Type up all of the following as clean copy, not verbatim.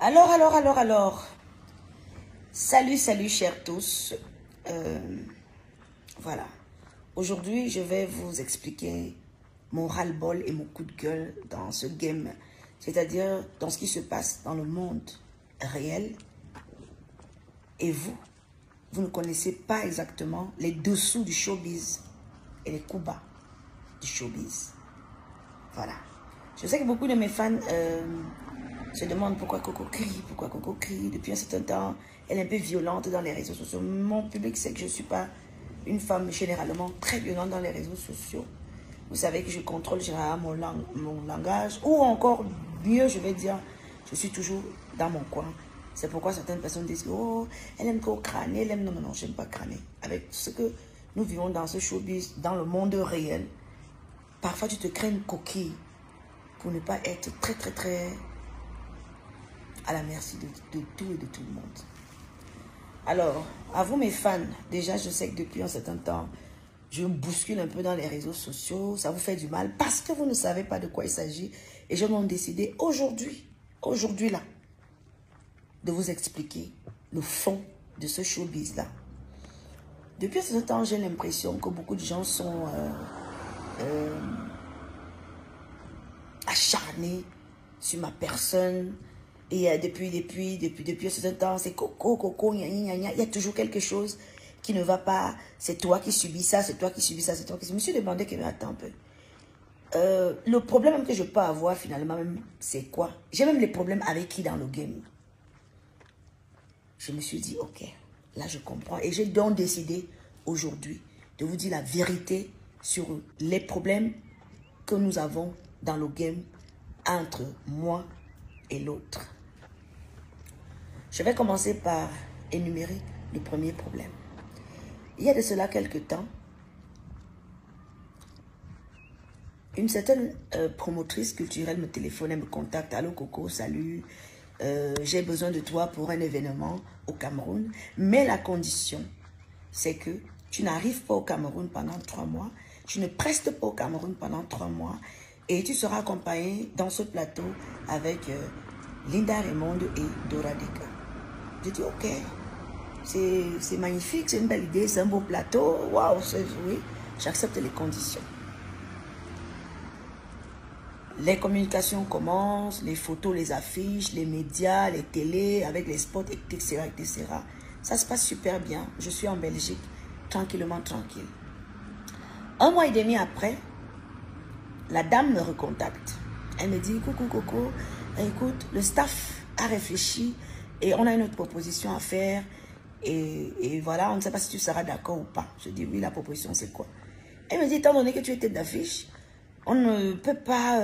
Alors. Salut, chers tous. Voilà. Aujourd'hui, je vais vous expliquer mon ras-le-bol et mon coup de gueule dans ce game. C'est-à-dire dans ce qui se passe dans le monde réel. Et vous ne connaissez pas exactement les dessous du showbiz et les coups bas du showbiz. Voilà. Je sais que beaucoup de mes fans se demandent pourquoi Coco crie. Depuis un certain temps, elle est un peu violente dans les réseaux sociaux. Mon public sait que je ne suis pas une femme généralement très violente dans les réseaux sociaux. Vous savez que je contrôle généralement mon langage. Ou encore, mieux, je vais dire, je suis toujours dans mon coin. C'est pourquoi certaines personnes disent, oh, elle aime trop crâner, elle aime... Non, j'aime pas crâner. Avec ce que nous vivons dans ce showbiz, dans le monde réel, parfois tu te crées une coquille pour ne pas être très à la merci de tout et de tout le monde. Alors, à vous mes fans, déjà je sais que depuis un certain temps, je me bouscule un peu dans les réseaux sociaux, ça vous fait du mal parce que vous ne savez pas de quoi il s'agit. Et je m'en décidé aujourd'hui là, de vous expliquer le fond de ce showbiz là. Depuis un certain temps, j'ai l'impression que beaucoup de gens sont acharnés sur ma personne. Et depuis un certain temps, c'est Coco, gna. Il y a toujours quelque chose qui ne va pas. C'est toi qui subis ça, c'est toi qui subis ça, c'est toi qui... Je me suis demandé que, mais attends un peu. Le problème que je peux avoir finalement, c'est quoi? J'ai même les problèmes avec qui dans le game? Je me suis dit, ok, là je comprends. Et j'ai donc décidé aujourd'hui de vous dire la vérité sur les problèmes que nous avons dans le game entre moi et l'autre. Je vais commencer par énumérer le premier problème. Il y a de cela quelques temps, une certaine promotrice culturelle me téléphone et me contacte. Allô Coco, salut, j'ai besoin de toi pour un événement au Cameroun. Mais la condition, c'est que tu n'arrives pas au Cameroun pendant 3 mois. Tu ne prestes pas au Cameroun pendant 3 mois. Et tu seras accompagné dans ce plateau avec Linda Raymond et Dora Deka. Je dis ok, c'est magnifique, c'est une belle idée, c'est un beau plateau. Waouh, oui, j'accepte les conditions. Les communications commencent, les photos, les affiches, les médias, les télés, avec les spots, etc. Ça se passe super bien. Je suis en Belgique, tranquille. 1 mois et demi après, la dame me recontacte. Elle me dit, coucou Coco, écoute, le staff a réfléchi et on a une autre proposition à faire. Et voilà, on ne sait pas si tu seras d'accord ou pas. Je dis, oui, la proposition c'est quoi? Elle me dit, étant donné que tu es tête d'affiche, on ne peut pas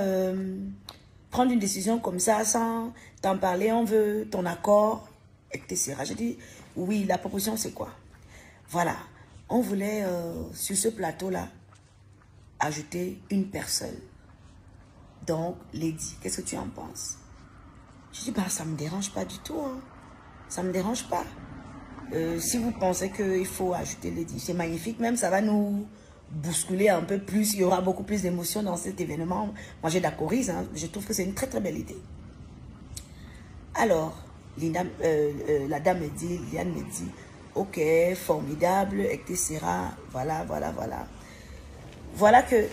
prendre une décision comme ça sans t'en parler. On veut ton accord, etc. Je dis, oui, la proposition c'est quoi? Voilà, on voulait sur ce plateau-là ajouter une personne. Donc, Lady, qu'est-ce que tu en penses? Je dis, bah, ça ne me dérange pas du tout. Hein. Ça ne me dérange pas. Si vous pensez qu'il faut ajouter Lady, c'est magnifique. Même, ça va nous bousculer un peu plus. Il y aura beaucoup plus d'émotions dans cet événement. Moi, j'ai d'accorise. Hein. Je trouve que c'est une très belle idée. Alors, Linda, la dame me dit, Liane me dit, ok, formidable, etc. Voilà. Voilà que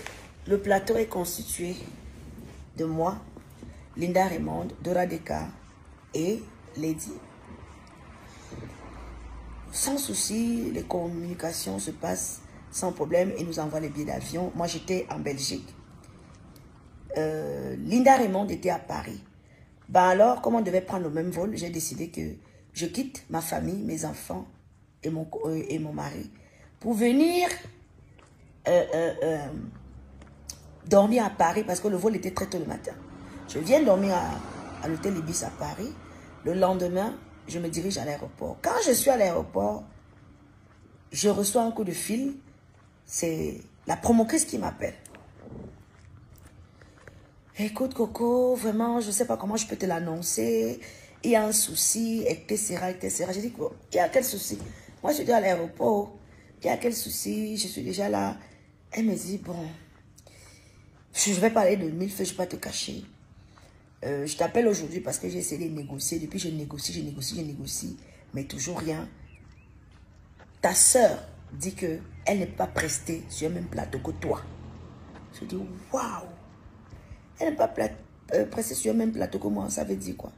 le plateau est constitué de moi, Linda Raymond, Dora Deka et Lady. Sans souci, les communications se passent sans problème et nous envoient les billets d'avion. Moi, j'étais en Belgique. Linda Raymond était à Paris. Ben alors, comme on devait prendre le même vol, j'ai décidé que je quitte ma famille, mes enfants et mon mari pour venir dormir à Paris parce que le vol était très tôt le matin. Je viens dormir à l'hôtel Ibis à Paris. Le lendemain, je me dirige à l'aéroport. Quand je suis à l'aéroport, je reçois un coup de fil. C'est la promotrice qui m'appelle. Écoute Coco, vraiment, je ne sais pas comment je peux te l'annoncer. Il y a un souci, etc. J'ai dit, il y a quel souci? Moi, je suis à l'aéroport. Il y a quel souci? Je suis déjà là. Elle me dit, bon, je vais parler de mille feux, je ne vais pas te cacher. Je t'appelle aujourd'hui parce que j'ai essayé de négocier. Depuis, je négocie, mais toujours rien. Ta soeur dit qu'elle n'est pas prestée sur le même plateau que toi. Je dis, waouh! Elle n'est pas prestée sur le même plateau que moi. Ça veut dire quoi?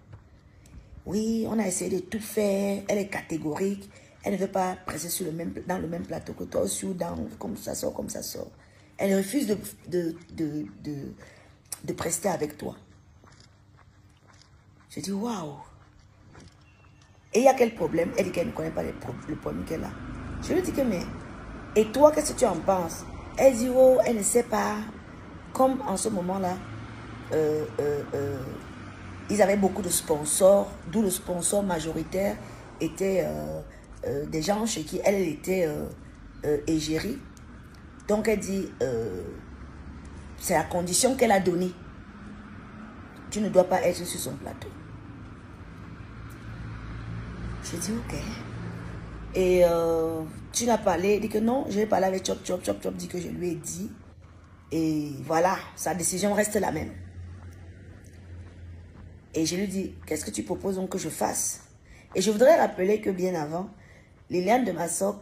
Oui, on a essayé de tout faire. Elle est catégorique. Elle ne veut pas presser sur dans le même plateau que toi. Aussi ou dans, comme ça sort, comme ça sort. Elle refuse de prester avec toi. Je dis, waouh! Et il y a quel problème? Elle dit qu'elle ne connaît pas le problème qu'elle a. Je lui dis que, mais, et toi, qu'est-ce que tu en penses? Elle dit, oh, elle ne sait pas. Comme en ce moment-là, ils avaient beaucoup de sponsors, d'où le sponsor majoritaire était des gens chez qui elle était égérie. Donc elle dit, c'est la condition qu'elle a donnée. Tu ne dois pas être sur son plateau. Je dis ok. Et tu n'as parlé, il dit que non, je vais parler avec Chop Chop. Chop Chop dit que je lui ai dit. Et voilà, sa décision reste la même. Et je lui dis, qu'est-ce que tu proposes donc que je fasse? Et je voudrais rappeler que bien avant, Liliane de Massoc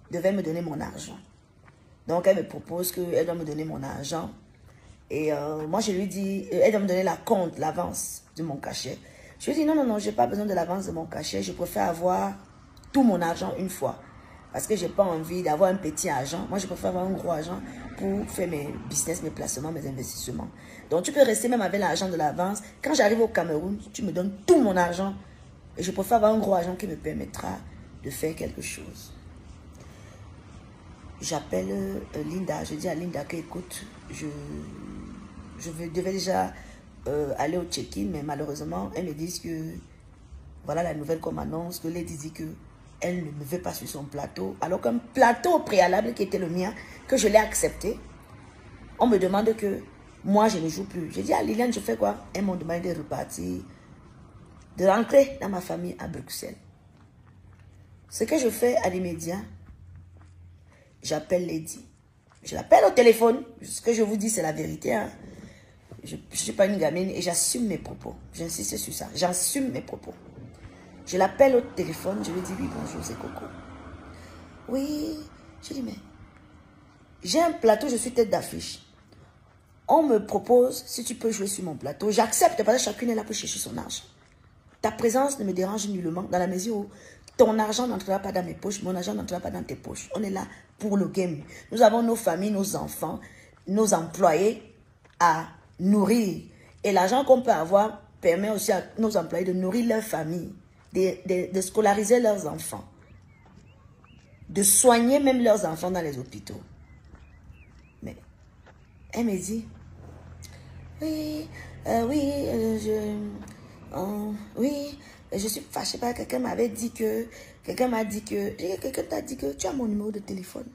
devait me donner mon argent. Donc elle me propose qu'elle doit me donner mon argent. Et moi je lui dis, elle doit me donner la compte, l'avance de mon cachet. Je lui dis, non, non, non, je n'ai pas besoin de l'avance de mon cachet. Je préfère avoir tout mon argent une fois. Parce que je n'ai pas envie d'avoir un petit argent. Moi, je préfère avoir un gros argent pour faire mes business, mes placements, mes investissements. Donc, tu peux rester même avec l'argent de l'avance. Quand j'arrive au Cameroun, tu me donnes tout mon argent. Et je préfère avoir un gros argent qui me permettra de faire quelque chose. J'appelle Linda. Je dis à Linda que, écoute, je devais déjà aller au check-in, mais malheureusement, elles me disent que, voilà la nouvelle qu'on m'annonce, que Lady dit que elle ne me veut pas sur son plateau, alors qu'un plateau au préalable qui était le mien, que je l'ai accepté, on me demande que moi je ne joue plus. J'ai dit à Liliane, je fais quoi? Elles m'ont demandé de repartir, de rentrer dans ma famille à Bruxelles. Ce que je fais à l'immédiat, j'appelle Lady. Je l'appelle au téléphone. Ce que je vous dis, c'est la vérité. Hein. Je ne suis pas une gamine et j'assume mes propos. J'insiste sur ça. J'assume mes propos. Je l'appelle au téléphone. Je lui dis, oui, bonjour, c'est Coco. Oui. Je dis, mais j'ai un plateau, je suis tête d'affiche. On me propose, si tu peux jouer sur mon plateau. J'accepte parce que chacune est là pour chercher son argent. Ta présence ne me dérange nullement dans la mesure où ton argent n'entrera pas dans mes poches, mon argent n'entrera pas dans tes poches. On est là pour le game. Nous avons nos familles, nos enfants, nos employés à nourrir. Et l'argent qu'on peut avoir permet aussi à nos employés de nourrir leur famille, de scolariser leurs enfants, de soigner même leurs enfants dans les hôpitaux. Mais elle me dit, oui, je suis fâchée parce que quelqu'un m'avait dit que, quelqu'un t'a dit que tu as mon numéro de téléphone.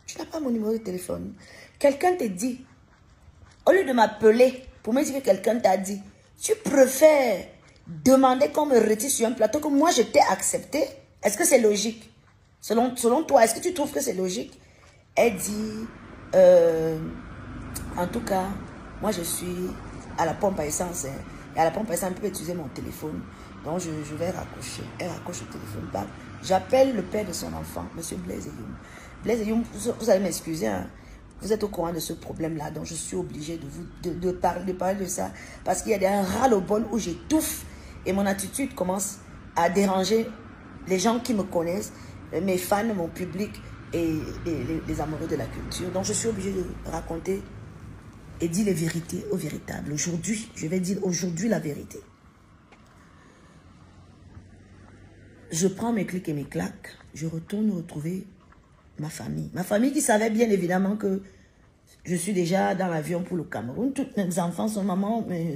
Tu n'as pas mon numéro de téléphone. Quelqu'un te dit, au lieu de m'appeler pour me dire que quelqu'un t'a dit, tu préfères demander qu'on me retire sur un plateau que moi je t'ai accepté. Est-ce que c'est logique? Selon toi, est-ce que tu trouves que c'est logique? Elle dit, en tout cas, moi je suis à la pompe à essence. Hein, et à la pompe à essence, elle peut utiliser mon téléphone. Donc je vais raccrocher. Elle raccroche le téléphone. J'appelle le père de son enfant, M. Blaise Eyoum. Blaise Eyoum, vous allez m'excuser. Hein, vous êtes au courant de ce problème-là, donc je suis obligée de parler de ça. Parce qu'il y a un ras-le-bol où j'étouffe. Et mon attitude commence à déranger les gens qui me connaissent, mes fans, mon public et les amoureux de la culture. Donc je suis obligée de raconter et dire les vérités aux véritables. Aujourd'hui, je vais dire aujourd'hui la vérité. Je prends mes clics et mes claques, je retourne retrouver ma famille. Ma famille qui savait bien évidemment que je suis déjà dans l'avion pour le Cameroun. Tous mes enfants sont maman, mais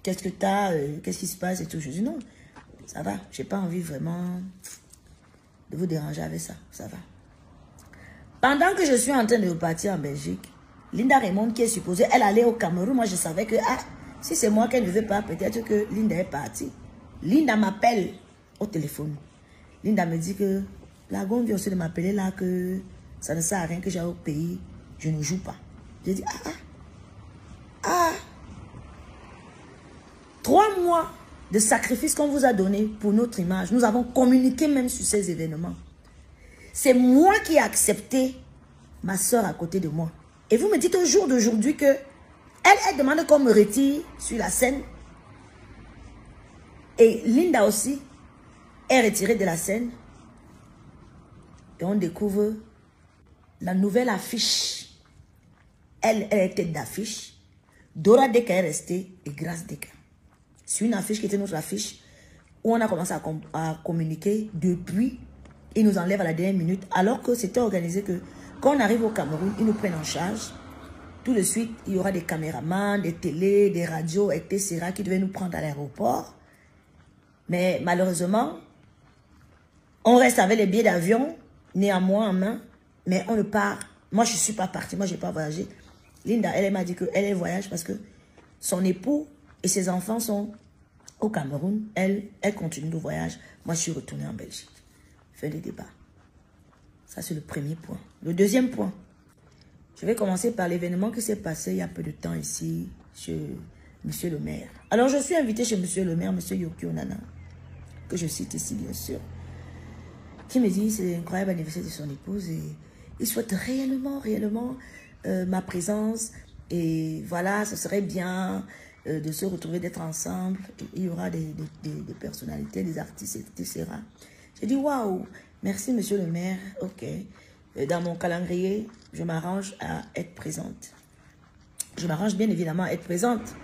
qu'est-ce que tu as, qu'est-ce qui se passe et tout. Je dis non, ça va, je n'ai pas envie vraiment de vous déranger avec ça, ça va. Pendant que je suis en train de repartir en Belgique, Linda Raymond qui est supposée, elle allait au Cameroun, moi je savais que, si c'est moi qu'elle ne veut pas, peut-être que Linda est partie. Linda m'appelle au téléphone. Linda me dit que la gomme vient aussi de m'appeler là, que ça ne sert à rien que j'aille au pays, je ne joue pas. J'ai dit, mois de sacrifice qu'on vous a donné pour notre image. Nous avons communiqué même sur ces événements. C'est moi qui ai accepté ma soeur à côté de moi. Et vous me dites au jour d'aujourd'hui que elle demande qu'on me retire sur la scène. Et Linda aussi est retirée de la scène. Et on découvre la nouvelle affiche. Elle est tête d'affiche. Dora Deka est restée et Grâce Deka. C'est une affiche qui était notre affiche où on a commencé à communiquer depuis. Ils nous enlèvent à la dernière minute alors que c'était organisé que quand on arrive au Cameroun, ils nous prennent en charge. Tout de suite, il y aura des caméramans, des télés, des radios, etc. qui devaient nous prendre à l'aéroport. Mais malheureusement, on reste avec les billets d'avion, néanmoins en main, mais on ne part. Moi, je ne suis pas partie, moi, je n'ai pas voyagé. Linda, elle m'a dit qu'elle voyage parce que son époux et ses enfants sont au Cameroun. Elle continue le voyage. Moi, je suis retournée en Belgique. Fin des débats. Ça, c'est le premier point. Le deuxième point, je vais commencer par l'événement qui s'est passé il y a peu de temps ici, chez Monsieur le maire. Alors, je suis invitée chez Monsieur le maire, Monsieur Yokio Nana, que je cite ici, bien sûr, qui me dit c'est l'incroyable anniversaire de son épouse et il souhaite réellement ma présence. Et voilà, ce serait bien de se retrouver, d'être ensemble. Il y aura des personnalités, des artistes, etc. J'ai dit, waouh, merci Monsieur le maire, ok. Dans mon calendrier, je m'arrange à être présente. Je m'arrange bien évidemment à être présente.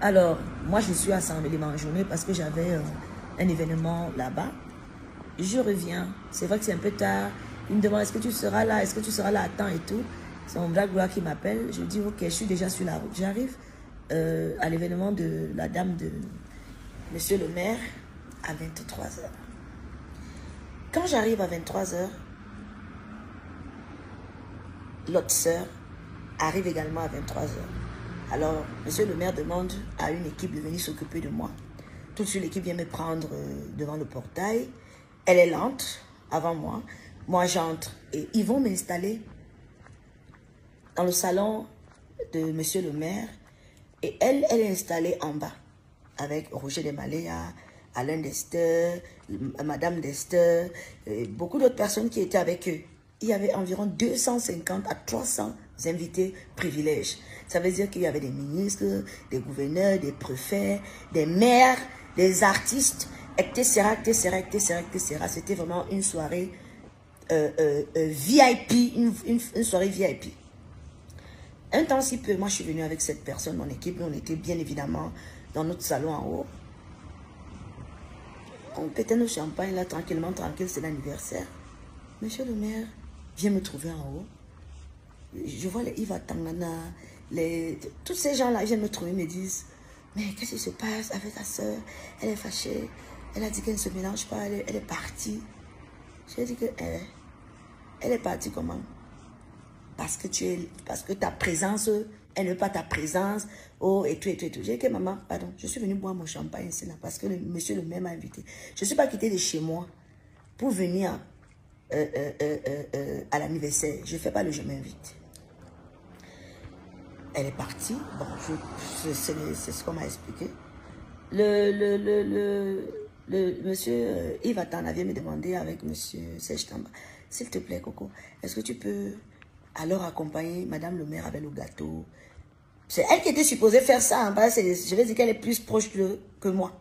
Alors, moi je suis à Saint-Mélimont en journée parce que j'avais un événement là-bas. Je reviens, c'est vrai que c'est un peu tard. Il me demande, est-ce que tu seras là? Est-ce que tu seras là à temps et tout? C'est mon black qui m'appelle. Je dis, ok, je suis déjà sur la route. J'arrive à l'événement de la dame de Monsieur le maire à 23h. Quand j'arrive à 23h, l'autre sœur arrive également à 23h. Alors, Monsieur le maire demande à une équipe de venir s'occuper de moi. Tout de suite, l'équipe vient me prendre devant le portail. Elle est lente avant moi. Moi, j'entre et ils vont m'installer dans le salon de Monsieur le maire. Et elle est installée en bas avec Roger Desmaléas, Alain Dester, Madame Dester, beaucoup d'autres personnes qui étaient avec eux. Il y avait environ 250 à 300 invités privilèges. Ça veut dire qu'il y avait des ministres, des gouverneurs, des préfets, des maires, des artistes, etc., etc., etc., etc. C'était vraiment une soirée VIP, une soirée VIP. Un temps si peu, moi je suis venue avec cette personne, mon équipe, on était bien évidemment dans notre salon en haut. On pétait nos champagnes là, tranquillement, tranquille, c'est l'anniversaire. Monsieur le maire vient me trouver en haut. Je vois les Iva Tangana, tous ces gens-là viennent me trouver, me disent, mais qu'est-ce qui se passe avec ta soeur? Elle est fâchée, elle a dit qu'elle ne se mélange pas, elle est partie. J'ai dit que elle est partie comment? Parce que ta présence, elle ne veut pas ta présence, oh, et tout, et tout, et tout. J'ai dit que maman, pardon, je suis venue boire mon champagne ici, là, parce que monsieur le maire m'a invité. Je ne suis pas quittée de chez moi pour venir à l'anniversaire. Je ne fais pas le je m'invite. Elle est partie. Bon, c'est ce qu'on m'a expliqué. Le monsieur Yves Attan vient me demander avec monsieur Serge Tamba, s'il te plaît, Coco, est-ce que tu peux alors accompagner madame le maire avec le gâteau? C'est elle qui était supposée faire ça. Hein, je vais dire qu'elle est plus proche que moi.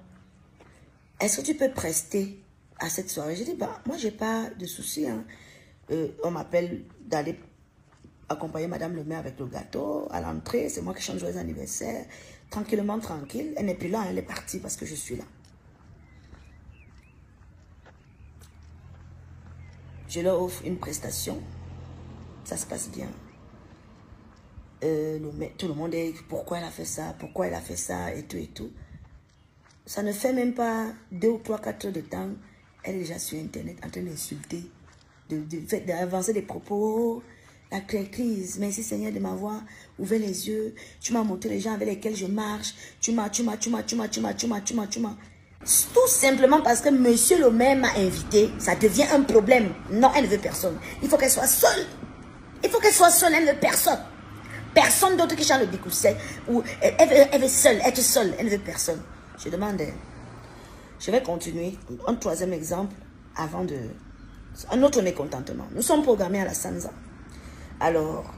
Est-ce que tu peux prester à cette soirée? J'ai dit, bah, moi, j'ai pas de souci. Hein. On m'appelle d'aller accompagner madame le maire avec le gâteau à l'entrée. C'est moi qui chante joyeux anniversaire. Tranquillement, tranquille. Elle n'est plus là, elle est partie parce que je suis là. Je leur offre une prestation. Ça se passe bien. Tout le monde est, pourquoi elle a fait ça, pourquoi elle a fait ça, et tout, et tout. Ça ne fait même pas 2 ou 3, 4 heures de temps. Elle est déjà sur Internet en train d'insulter, d'avancer des propos. La crise, merci Seigneur de m'avoir ouvert les yeux. Tu m'as montré les gens avec lesquels je marche. Tu m'as. Tout simplement parce que monsieur le maire m'a invité, ça devient un problème. Non, elle ne veut personne. Il faut qu'elle soit seule. Il faut qu'elle soit seule, elle ne veut personne. Personne d'autre qui chante le bikousset. Ou elle veut seule, être seule. Elle ne veut personne. Je demande. Je vais continuer. Un troisième exemple avant de... Un autre mécontentement. Nous sommes programmés à la Sanza. Alors,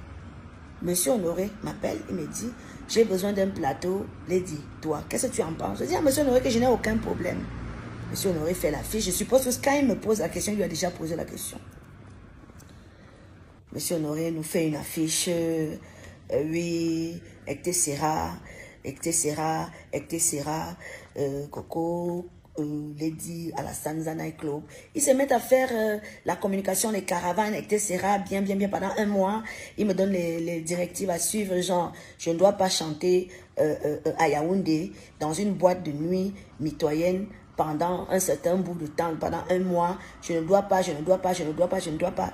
Monsieur Honoré m'appelle. Il me dit, j'ai besoin d'un plateau. Lady, toi, qu'est-ce que tu en penses? Je dis à Monsieur Honoré que je n'ai aucun problème. Monsieur Honoré fait l'affiche. Je suppose que quand il me pose la question, il lui a déjà posé la question. Monsieur Honoré nous fait une affiche, oui, etc., Coco, Lady à la Sanza Night Club. Ils se mettent à faire la communication, les caravanes, etc., bien, pendant un mois. Ils me donnent les directives à suivre, genre, je ne dois pas chanter à Yaoundé, dans une boîte de nuit mitoyenne, pendant un certain bout de temps, pendant un mois, je ne dois pas.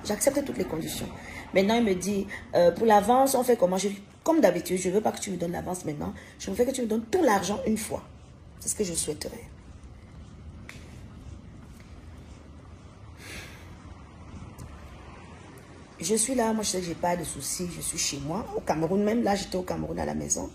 J'accepte toutes les conditions. Maintenant, il me dit, pour l'avance, on fait comment? Je dis, comme d'habitude, je ne veux pas que tu me donnes l'avance maintenant. Je veux que tu me donnes tout l'argent une fois. C'est ce que je souhaiterais. Je suis là, moi je sais que je n'ai pas de soucis, je suis chez moi, au Cameroun même, là j'étais au Cameroun à la maison.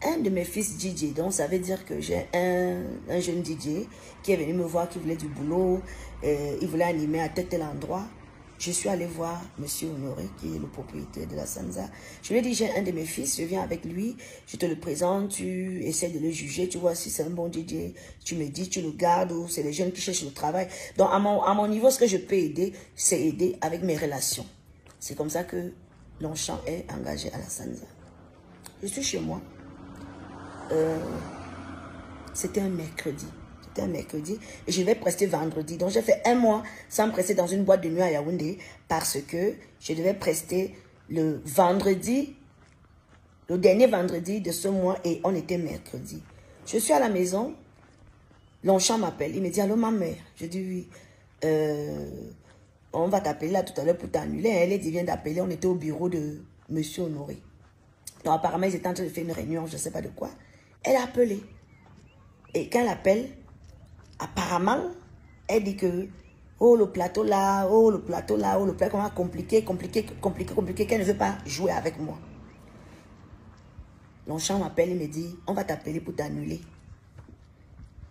Un de mes fils DJ, donc ça veut dire que j'ai un jeune DJ qui est venu me voir, qui voulait du boulot, il voulait animer à tel endroit. Je suis allée voir Monsieur Honoré, qui est le propriétaire de la Sanza. Je lui ai dit, j'ai un de mes fils, je viens avec lui, je te le présente, tu essaies de le juger, tu vois si c'est un bon DJ, tu me dis, tu le gardes, ou c'est les jeunes qui cherchent le travail. Donc à mon niveau, ce que je peux aider, c'est aider avec mes relations. C'est comme ça que Longchamp est engagé à la Sanza. Je suis chez moi. C'était un mercredi. Et je vais prester vendredi. Donc j'ai fait un mois sans prester dans une boîte de nuit à Yaoundé parce que je devais prester le vendredi, le dernier vendredi de ce mois et on était mercredi. Je suis à la maison, Longchamp m'appelle, il me dit, allô ma mère? Je dis oui, on va t'appeler là tout à l'heure pour t'annuler. Elle vient d'appeler, on était au bureau de Monsieur Honoré. Donc apparemment ils étaient en train de faire une réunion, je ne sais pas de quoi. Elle a appelé. Et quand elle appelle, apparemment, elle dit que, oh le plateau là, comment compliqué, qu'elle ne veut pas jouer avec moi. Longchamp m'appelle, il me dit, on va t'appeler pour t'annuler.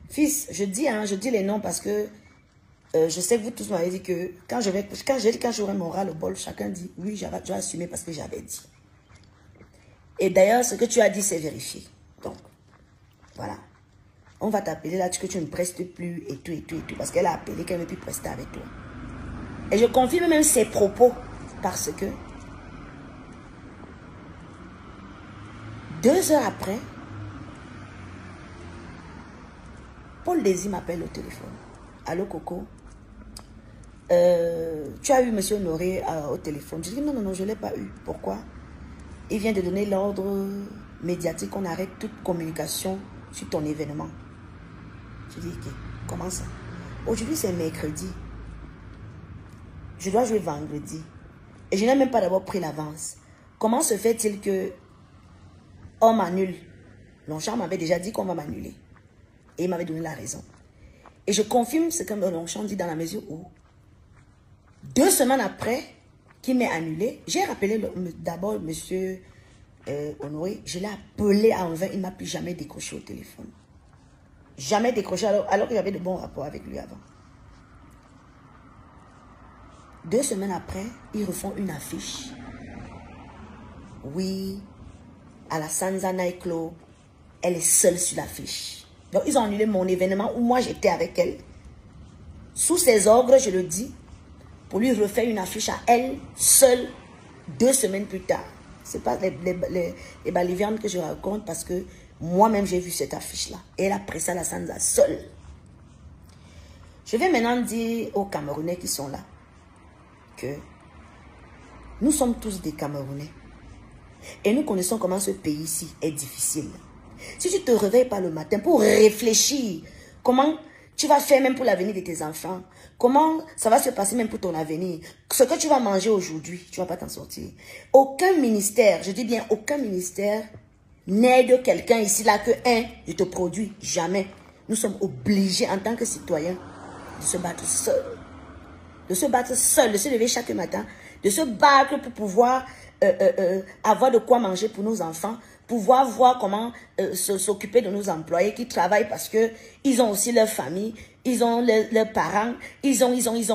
Fils, je dis les noms parce que je sais que vous tous m'avez dit que quand j'aurai mon ras-le-bol, chacun dit, oui, je vais assumer parce que j'avais dit. Et d'ailleurs, ce que tu as dit, c'est vérifié. Donc, voilà. On va t'appeler là que tu ne prestes plus et tout. Parce qu'elle a appelé qu'elle ne veut plus prester avec toi. Et je confirme même ses propos. Parce que 2 heures après, Paul Désir m'appelle au téléphone. Allô Coco, tu as eu Monsieur Honoré au téléphone? Je dis non, je ne l'ai pas eu. Pourquoi? Il vient de donner l'ordre médiatique qu'on arrête toute communication sur ton événement. Je dis, ok, comment ça? Aujourd'hui, c'est mercredi. Je dois jouer vendredi. Et je n'ai même pas d'abord pris l'avance. Comment se fait-il que on m'annule? Longchamp m'avait déjà dit qu'on va m'annuler. Et il m'avait donné la raison. Et je confirme ce que Longchamp dit dans la mesure où 2 semaines après qu'il m'ait annulé, j'ai rappelé d'abord Monsieur Honoré. Je l'ai appelé en vain. Il ne m'a plus jamais décroché au téléphone. Jamais décroché alors que j'avais de bons rapports avec lui avant. 2 semaines après, ils refont une affiche. Oui, à la Sanza Night Club, elle est seule sur l'affiche. Donc ils ont annulé mon événement où moi j'étais avec elle. Sous ses ordres, je le dis, pour lui refaire une affiche à elle, seule, 2 semaines plus tard. Ce n'est pas les balivernes que je raconte parce que moi-même, j'ai vu cette affiche-là. Et elle a pressé à la Sanza seule. Je vais maintenant dire aux Camerounais qui sont là que nous sommes tous des Camerounais. Et nous connaissons comment ce pays-ci est difficile. Si tu ne te réveilles pas le matin pour réfléchir comment tu vas faire même pour l'avenir de tes enfants, comment ça va se passer même pour ton avenir, ce que tu vas manger aujourd'hui, tu ne vas pas t'en sortir. Aucun ministère, je dis bien aucun ministère, n'aide quelqu'un ici là que je te produis. Jamais. Nous sommes obligés en tant que citoyens de se battre seul. De se battre seul, de se lever chaque matin, de se battre pour pouvoir avoir de quoi manger pour nos enfants, pouvoir voir comment s'occuper de nos employés qui travaillent parce que ils ont aussi leur famille, ils ont leurs parents, ils ont,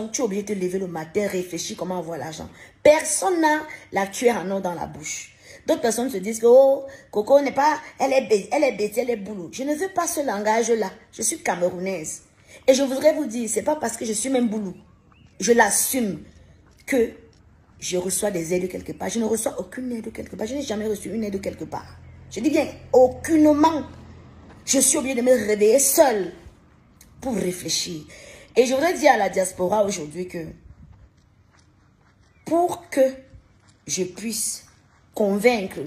tu es obligé de te lever le matin, réfléchir comment avoir l'argent. Personne n'a la cuillère en or dans la bouche. D'autres personnes se disent que, oh, Coco n'est pas, elle est bête, elle est boulot. Je ne veux pas ce langage-là. Je suis camerounaise. Et je voudrais vous dire, c'est pas parce que je suis même boulot. Je l'assume que je reçois des aides quelque part. Je ne reçois aucune aide quelque part. Je n'ai jamais reçu une aide quelque part. Je dis bien, aucunement. Je suis obligée de me réveiller seule pour réfléchir. Et je voudrais dire à la diaspora aujourd'hui que pour que je puisse convaincre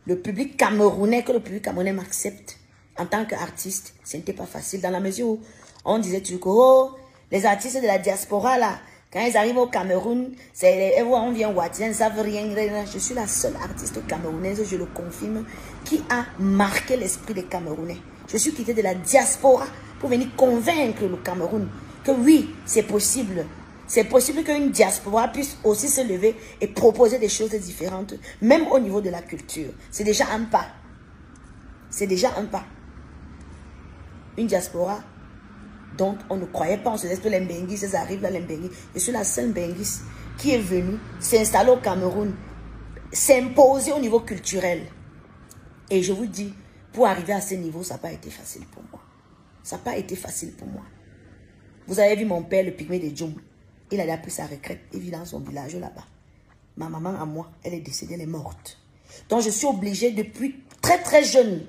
le public camerounais, que le public camerounais m'accepte en tant qu'artiste, ce n'était pas facile dans la mesure où on disait toujours que oh, les artistes de la diaspora là, quand ils arrivent au Cameroun, on vient Ouattien, ils ne savent rien. Je suis la seule artiste camerounaise, je le confirme, qui a marqué l'esprit des Camerounais. Je suis quittée de la diaspora pour venir convaincre le Cameroun que oui, c'est possible. C'est possible qu'une diaspora puisse aussi se lever et proposer des choses différentes, même au niveau de la culture. C'est déjà un pas. C'est déjà un pas. Une diaspora dont on ne croyait pas, on se disait que les Mbenguis, ils arrivent là, les Mbenguis. Je suis la seule Mbenguis qui est venue s'installer au Cameroun, s'imposer au niveau culturel. Et je vous dis, pour arriver à ce niveau, ça n'a pas été facile pour moi. Ça n'a pas été facile pour moi. Vous avez vu mon père, le pygmée de Djoum. Il a pris sa retraite, il vit dans son village là-bas. Ma maman à moi, elle est décédée, elle est morte. Donc je suis obligée depuis très jeune,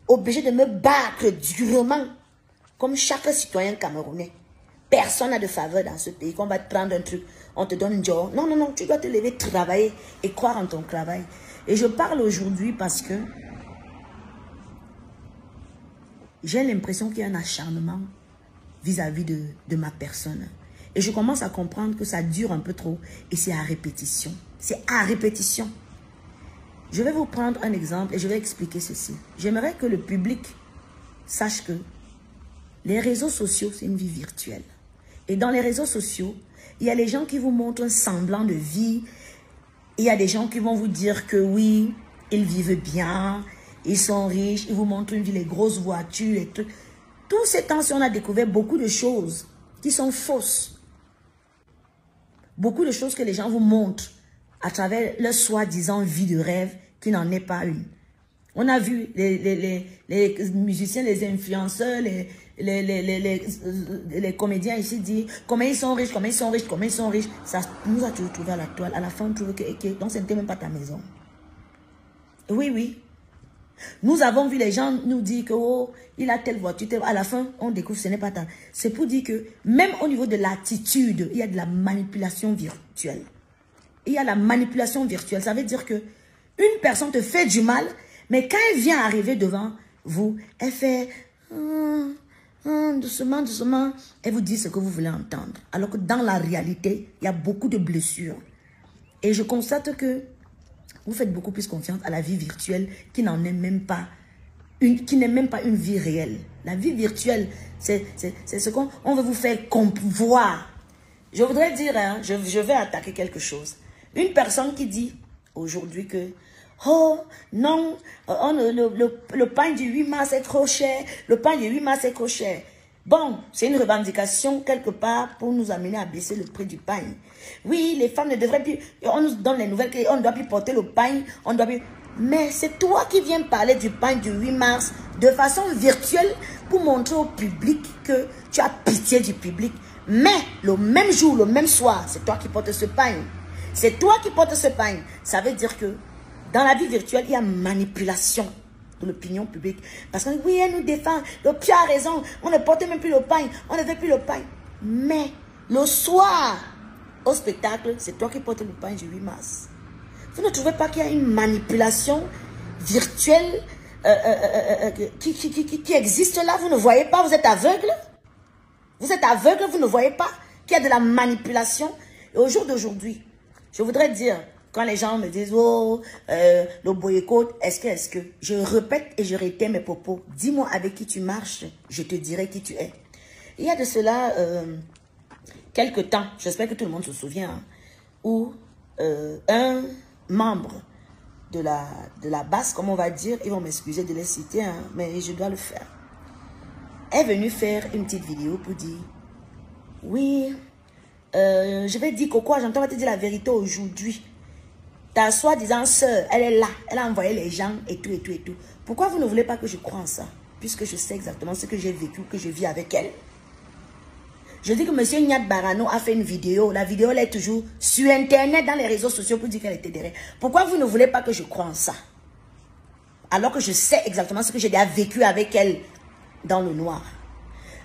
obligée de me battre durement, comme chaque citoyen camerounais. Personne n'a de faveur dans ce pays, qu'on va te prendre un truc, on te donne un job. Non, tu dois te lever, travailler et croire en ton travail. Et je parle aujourd'hui parce que j'ai l'impression qu'il y a un acharnement vis-à-vis de ma personne. Et je commence à comprendre que ça dure un peu trop et c'est à répétition. C'est à répétition. Je vais vous prendre un exemple et je vais expliquer ceci. J'aimerais que le public sache que les réseaux sociaux, c'est une vie virtuelle. Et dans les réseaux sociaux, il y a les gens qui vous montrent un semblant de vie. Il y a des gens qui vont vous dire que oui, ils vivent bien, ils sont riches, ils vous montrent une vie, les grosses voitures, les trucs. Tous ces temps-ci, on a découvert beaucoup de choses qui sont fausses. Beaucoup de choses que les gens vous montrent à travers leur soi-disant vie de rêve qui n'en est pas une. On a vu les musiciens, les influenceurs, les comédiens ici dire comment ils sont riches, comment ils sont riches, comment ils sont riches. Ça nous a toujours trouvé à la toile. À la fin, on trouve que donc ce n'était même pas ta maison. Oui. Nous avons vu les gens nous dire que oh, il a telle voiture, à la fin, on découvre que ce n'est pas tant. C'est pour dire que même au niveau de l'attitude, il y a de la manipulation virtuelle. Il y a la manipulation virtuelle. Ça veut dire que une personne te fait du mal, mais quand elle vient arriver devant vous, elle fait doucement, elle vous dit ce que vous voulez entendre. Alors que dans la réalité, il y a beaucoup de blessures. Et je constate que vous faites beaucoup plus confiance à la vie virtuelle qui n'en est même pas qui n'est même pas une vie réelle. La vie virtuelle, c'est ce qu'on veut vous faire voir. Je voudrais dire, hein, je vais attaquer quelque chose. Une personne qui dit aujourd'hui que oh non, le pain du 8 mars est trop cher, le pain du 8 mars est trop cher. Bon, c'est une revendication quelque part pour nous amener à baisser le prix du pain. Oui, les femmes ne devraient plus, on nous donne les nouvelles qu'on ne doit plus porter le pain, on doit plus... Mais c'est toi qui viens parler du pain du 8 mars de façon virtuelle pour montrer au public que tu as pitié du public. Mais le même jour, le même soir, c'est toi qui portes ce pain. C'est toi qui portes ce pain. Ça veut dire que dans la vie virtuelle, il y a manipulation de l'opinion publique. Parce que oui, elle nous défend. Le Dieu a raison. On ne porte même plus le pain. On ne veut plus le pain. Mais le soir, au spectacle, c'est toi qui portes le pain du 8 mars. Vous ne trouvez pas qu'il y a une manipulation virtuelle qui existe là? Vous ne voyez pas? Vous êtes aveugle? Vous êtes aveugle? Vous ne voyez pas qu'il y a de la manipulation? Et au jour d'aujourd'hui, je voudrais dire, quand les gens me disent, oh, le boycott, est-ce que, je répète et je réitère mes propos. Dis-moi avec qui tu marches, je te dirai qui tu es. Il y a de cela quelque temps, j'espère que tout le monde se souvient, hein, où un membre de la base, comme on va dire, ils vont m'excuser de les citer, hein, mais je dois le faire, est venu faire une petite vidéo pour dire, oui, je vais dire Coco, j'entends te dire la vérité aujourd'hui. Ta soi-disant sœur, elle est là, elle a envoyé les gens et tout, et tout, et tout. Pourquoi vous ne voulez pas que je croie en ça? Puisque je sais exactement ce que j'ai vécu, que je vis avec elle. Je dis que M. Nyat Barano a fait une vidéo. La vidéo, elle est toujours sur Internet, dans les réseaux sociaux, pour dire qu'elle était derrière. Pourquoi vous ne voulez pas que je croie en ça? Alors que je sais exactement ce que j'ai déjà vécu avec elle dans le noir.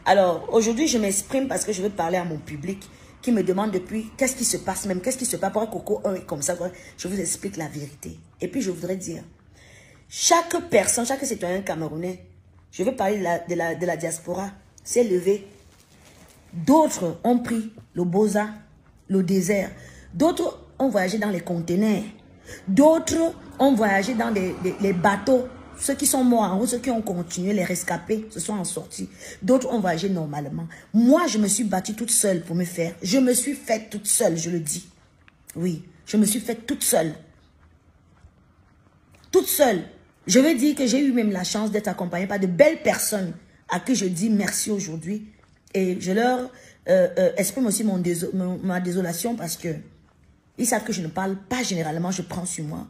Alors, aujourd'hui, je m'exprime parce que je veux parler à mon public qui me demande depuis qu'est-ce qui se passe même, qu'est-ce qui se passe, pourquoi Coco est comme ça. Je vous explique la vérité. Et puis, je voudrais dire, chaque personne, chaque citoyen camerounais, je veux parler de la diaspora, s'est levé. D'autres ont pris le Boza, le désert. D'autres ont voyagé dans les conteneurs. D'autres ont voyagé dans les bateaux. Ceux qui sont morts en route, ceux qui ont continué, les rescapés, se sont en sortis. D'autres ont voyagé normalement. Moi, je me suis battue toute seule pour me faire. Je me suis faite toute seule, je le dis. Oui, je me suis faite toute seule. Toute seule. Je veux dire que j'ai eu même la chance d'être accompagnée par de belles personnes à qui je dis merci aujourd'hui. Et je leur exprime aussi ma désolation parce que ils savent que je ne parle pas généralement, je prends sur moi.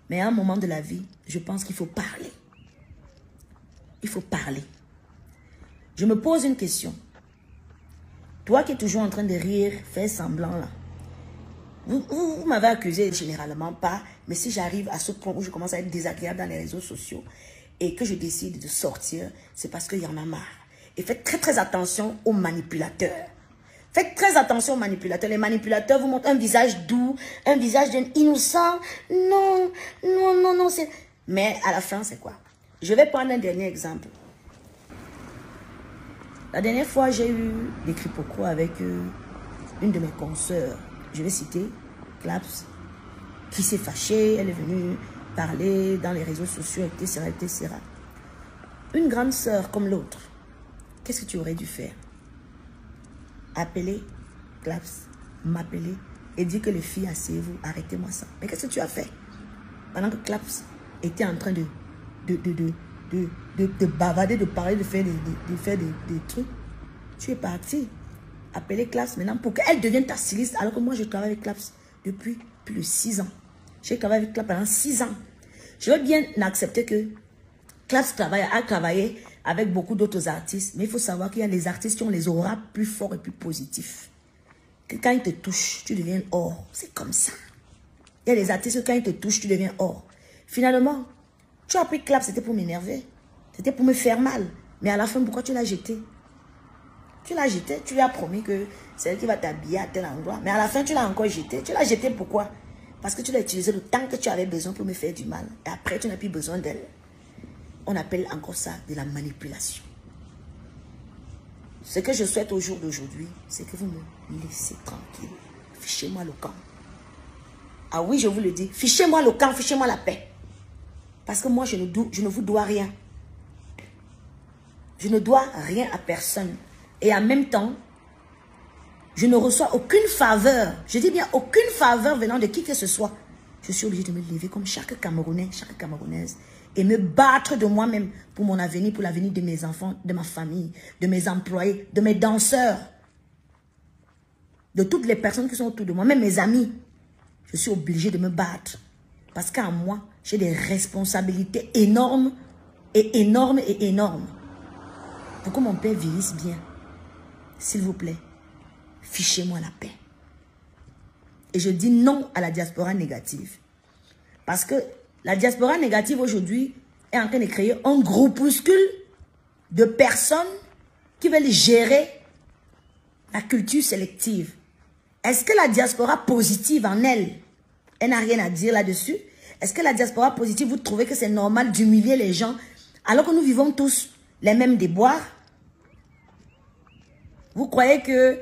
Mais à un moment de la vie, je pense qu'il faut parler. Il faut parler. Je me pose une question. Toi qui es toujours en train de rire, faire semblant là. Vous m'avez accusé généralement pas, mais si j'arrive à ce point où je commence à être désagréable dans les réseaux sociaux et que je décide de sortir, c'est parce qu'il y en a marre. Et faites très très attention aux manipulateurs. Faites très attention aux manipulateurs. Les manipulateurs vous montrent un visage doux, un visage innocent. Non, non, non, non. Mais à la fin, c'est quoi? Je vais prendre un dernier exemple. La dernière fois, j'ai eu des quiproquos avec une de mes consoeurs. Je vais citer Claps, qui s'est fâchée. Elle est venue parler dans les réseaux sociaux, etc., etc. Une grande sœur comme l'autre. Qu'est-ce que tu aurais dû faire? Appeler Claps, m'appeler et dire que les filles, asseyez-vous, arrêtez-moi ça. Mais qu'est-ce que tu as fait? Pendant que Claps était en train de bavarder, de parler, de faire des trucs, tu es parti. Appeler Claps maintenant pour qu'elle devienne ta styliste alors que moi je travaille avec Claps depuis plus de 6 ans. J'ai travaillé avec Claps pendant 6 ans. Je veux bien accepter que Claps a travaillé avec beaucoup d'autres artistes, mais il faut savoir qu'il y a des artistes qui ont les auras plus forts et plus positifs. Que quand ils te touchent, tu deviens or. C'est comme ça. Il y a des artistes que quand ils te touchent, tu deviens or. Finalement, tu as pris Claps, c'était pour m'énerver. C'était pour me faire mal. Mais à la fin, pourquoi tu l'as jeté? Tu l'as jeté, tu lui as promis que c'est elle qui va t'habiller à tel endroit. Mais à la fin, tu l'as encore jeté. Tu l'as jeté pourquoi? Parce que tu l'as utilisé le temps que tu avais besoin pour me faire du mal. Et après, tu n'as plus besoin d'elle. On appelle encore ça de la manipulation. Ce que je souhaite au jour d'aujourd'hui, c'est que vous me laissez tranquille. Fichez-moi le camp. Ah oui, je vous le dis. Fichez-moi le camp, fichez-moi la paix. Parce que moi, je ne vous dois rien. Je ne dois rien à personne. Et en même temps, je ne reçois aucune faveur. Je dis bien aucune faveur venant de qui que ce soit. Je suis obligée de me lever comme chaque Camerounais, chaque Camerounaise. Et me battre de moi-même pour mon avenir, pour l'avenir de mes enfants, de ma famille, de mes employés, de mes danseurs, de toutes les personnes qui sont autour de moi, même mes amis. Je suis obligée de me battre. Parce qu'en moi, j'ai des responsabilités énormes et énormes et énormes. Pour que mon père vieillisse bien, s'il vous plaît, fichez-moi la paix. Et je dis non à la diaspora négative. Parce que la diaspora négative aujourd'hui est en train de créer un groupuscule de personnes qui veulent gérer la culture sélective. Est-ce que la diaspora positive en elle, elle n'a rien à dire là-dessus? Est-ce que la diaspora positive, vous trouvez que c'est normal d'humilier les gens alors que nous vivons tous les mêmes déboires? Vous croyez qu'il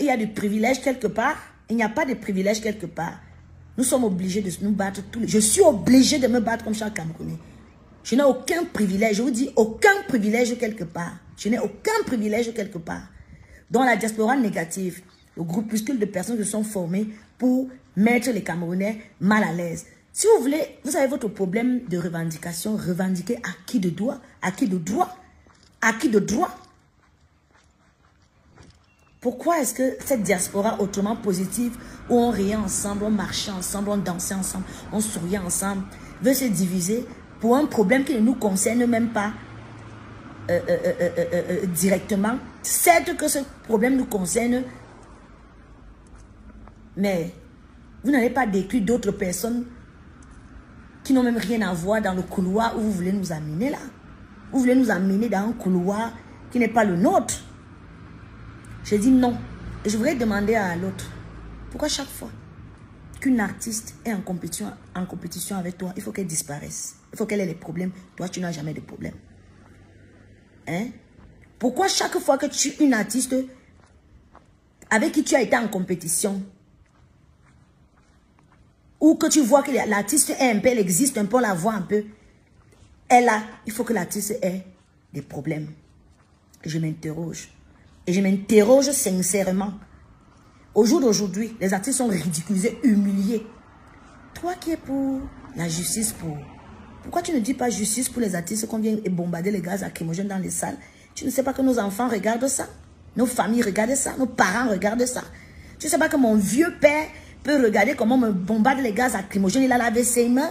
y a des privilèges quelque part? Il n'y a pas de privilèges quelque part. Nous sommes obligés de nous battre tous les... Je suis obligé de me battre comme chaque Camerounais. Je n'ai aucun privilège. Je vous dis aucun privilège quelque part. Je n'ai aucun privilège quelque part. Dans la diaspora négative, le groupuscule de personnes qui sont formées pour mettre les Camerounais mal à l'aise. Si vous voulez, vous avez votre problème de revendication, revendiquez à qui de droit, à qui de droit, à qui de droit. Pourquoi est-ce que cette diaspora autrement positive, où on riait ensemble, on marchait ensemble, on dansait ensemble, on souriait ensemble, veut se diviser pour un problème qui ne nous concerne même pas directement? Certes que ce problème nous concerne, mais vous n'allez pas décrire d'autres personnes qui n'ont même rien à voir dans le couloir où vous voulez nous amener là. Vous voulez nous amener dans un couloir qui n'est pas le nôtre. J'ai dit non. Et je voudrais demander à l'autre, pourquoi chaque fois qu'une artiste est en compétition avec toi, il faut qu'elle disparaisse. Il faut qu'elle ait des problèmes. Toi, tu n'as jamais de problème. Hein? Pourquoi chaque fois que tu es une artiste avec qui tu as été en compétition, ou que tu vois que l'artiste est un peu, elle existe un peu, on la voit un peu, il faut que l'artiste ait des problèmes. Je m'interroge. Et je m'interroge sincèrement. Au jour d'aujourd'hui, les artistes sont ridiculisés, humiliés. Toi qui es pour la justice, pourquoi tu ne dis pas justice pour les artistes qu'on vient bombarder les gaz lacrymogènes dans les salles? Tu ne sais pas que nos enfants regardent ça? Nos familles regardent ça? Nos parents regardent ça? Tu ne sais pas que mon vieux père peut regarder comment on me bombarde les gaz lacrymogènes? Il a lavé ses mains.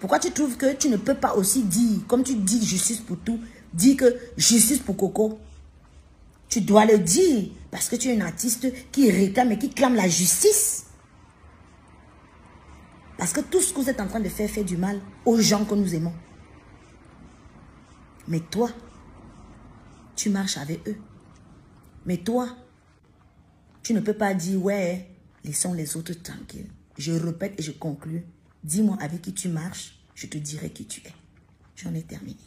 Pourquoi tu trouves que tu ne peux pas aussi dire, comme tu dis justice pour tout, dis que justice pour Coco? Tu dois le dire parce que tu es une artiste qui réclame et qui clame la justice. Parce que tout ce que vous êtes en train de faire fait du mal aux gens que nous aimons. Mais toi, tu marches avec eux. Mais toi, tu ne peux pas dire, ouais, laissons les autres tranquilles. Je répète et je conclue. Dis-moi avec qui tu marches, je te dirai qui tu es. J'en ai terminé.